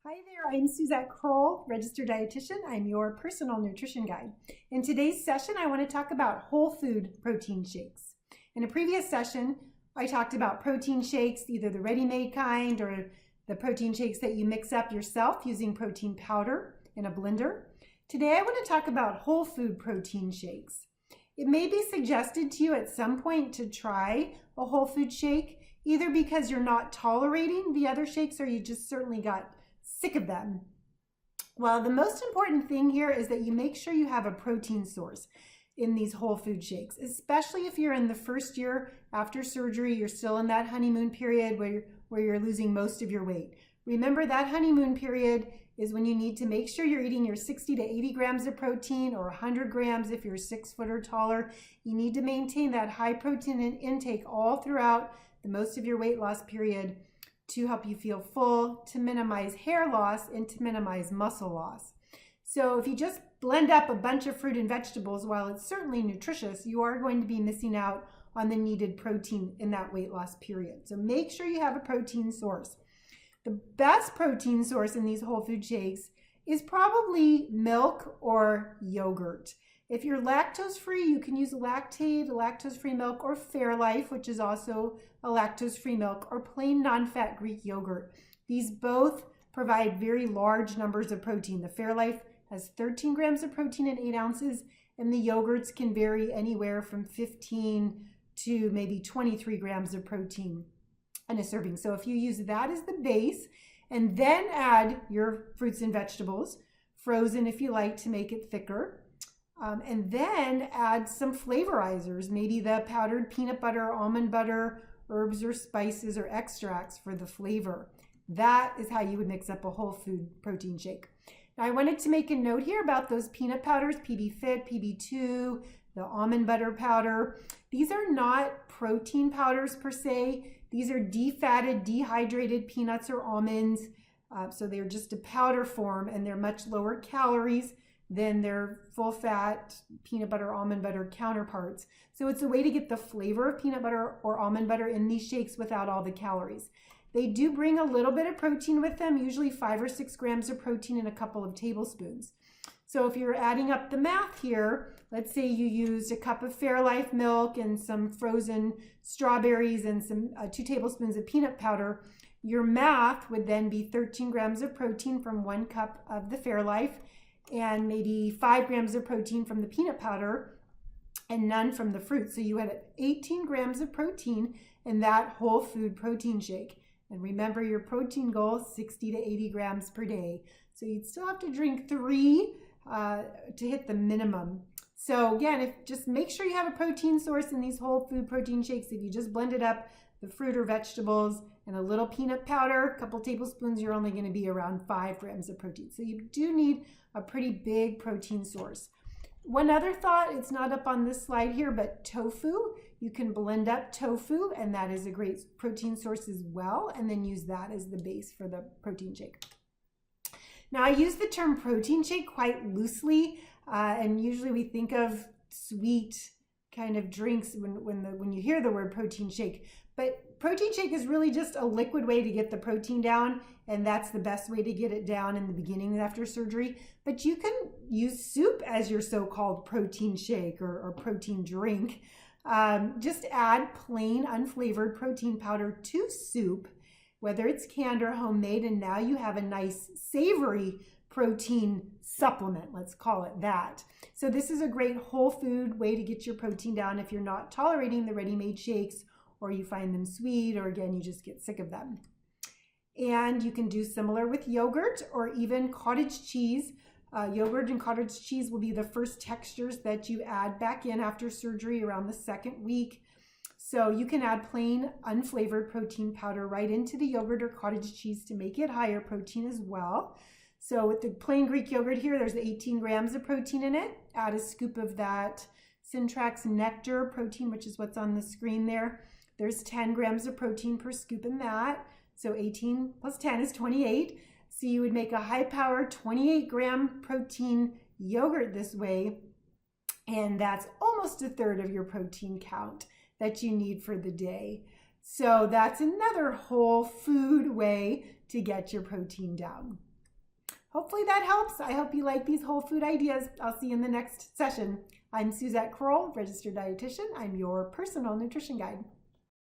Hi there, I'm Suzette Kroll, registered dietitian. I'm your personal nutrition guide. In today's session, I want to talk about whole food protein shakes. In a previous session, I talked about protein shakes, either the ready-made kind or the protein shakes that you mix up yourself using protein powder in a blender. Today, I want to talk about whole food protein shakes. It may be suggested to you at some point to try a whole food shake, either because you're not tolerating the other shakes or you just certainly got sick of them. Well, the most important thing here is that you make sure you have a protein source in these whole food shakes, especially if you're in the first year after surgery, you're still in that honeymoon period where you're losing most of your weight. Remember, that honeymoon period is when you need to make sure you're eating your 60 to 80 grams of protein or 100 grams if you're 6 foot or taller. You need to maintain that high protein intake all throughout the most of your weight loss period to help you feel full, to minimize hair loss, and to minimize muscle loss. So if you just blend up a bunch of fruit and vegetables, while it's certainly nutritious, you are going to be missing out on the needed protein in that weight loss period. So make sure you have a protein source. The best protein source in these whole food shakes is probably milk or yogurt. If you're lactose-free, you can use Lactaid, lactose-free milk, or Fairlife, which is also a lactose-free milk, or plain non-fat Greek yogurt. These both provide very large numbers of protein. The Fairlife has 13 grams of protein in 8 ounces, and the yogurts can vary anywhere from 15 to maybe 23 grams of protein in a serving. So if you use that as the base, and then add your fruits and vegetables, frozen if you like to make it thicker, and then add some flavorizers, maybe the powdered peanut butter, almond butter, herbs or spices or extracts for the flavor. That is how you would mix up a whole food protein shake. Now, I wanted to make a note here about those peanut powders, PB Fit, PB2, the almond butter powder. These are not protein powders per se. These are defatted, dehydrated peanuts or almonds. So they're just a powder form and they're much lower calories than their full-fat peanut butter, almond butter counterparts. So it's a way to get the flavor of peanut butter or almond butter in these shakes without all the calories. They do bring a little bit of protein with them, usually 5 or 6 grams of protein in a couple of tablespoons. So if you're adding up the math here, let's say you used a cup of Fairlife milk and some frozen strawberries and some 2 tablespoons of peanut powder, your math would then be 13 grams of protein from 1 cup of the Fairlife, and maybe 5 grams of protein from the peanut powder and none from the fruit. So you had 18 grams of protein in that whole food protein shake. And remember, your protein goal is 60 to 80 grams per day. So you'd still have to drink 3 to hit the minimum. So again, just make sure you have a protein source in these whole food protein shakes. If you just blended up the fruit or vegetables and a little peanut powder, a couple tablespoons, you're only going to be around 5 grams of protein. So you do need a pretty big protein source. One other thought, it's not up on this slide here, but tofu. You can blend up tofu, and that is a great protein source as well, and then use that as the base for the protein shake. Now, I use the term protein shake quite loosely, and usually we think of sweet kind of drinks when you hear the word protein shake. But protein shake is really just a liquid way to get the protein down, and that's the best way to get it down in the beginning after surgery. But you can use soup as your so-called protein shake or protein drink. Just add plain unflavored protein powder to soup, whether it's canned or homemade, and now you have a nice savory protein supplement, let's call it that. So this is a great whole food way to get your protein down if you're not tolerating the ready-made shakes, or you find them sweet, or again, you just get sick of them. And you can do similar with yogurt or even cottage cheese. Yogurt and cottage cheese will be the first textures that you add back in after surgery around the 2nd week. So you can add plain unflavored protein powder right into the yogurt or cottage cheese to make it higher protein as well. So with the plain Greek yogurt here, there's 18 grams of protein in it. Add a scoop of that Syntrax nectar protein, which is what's on the screen there. There's 10 grams of protein per scoop in that. So 18 plus 10 is 28. So you would make a high-powered 28-gram protein yogurt this way, and that's almost a third of your protein count that you need for the day. So that's another whole food way to get your protein down. Hopefully that helps. I hope you like these whole food ideas. I'll see you in the next session. I'm Suzette Kroll, registered dietitian. I'm your personal nutrition guide.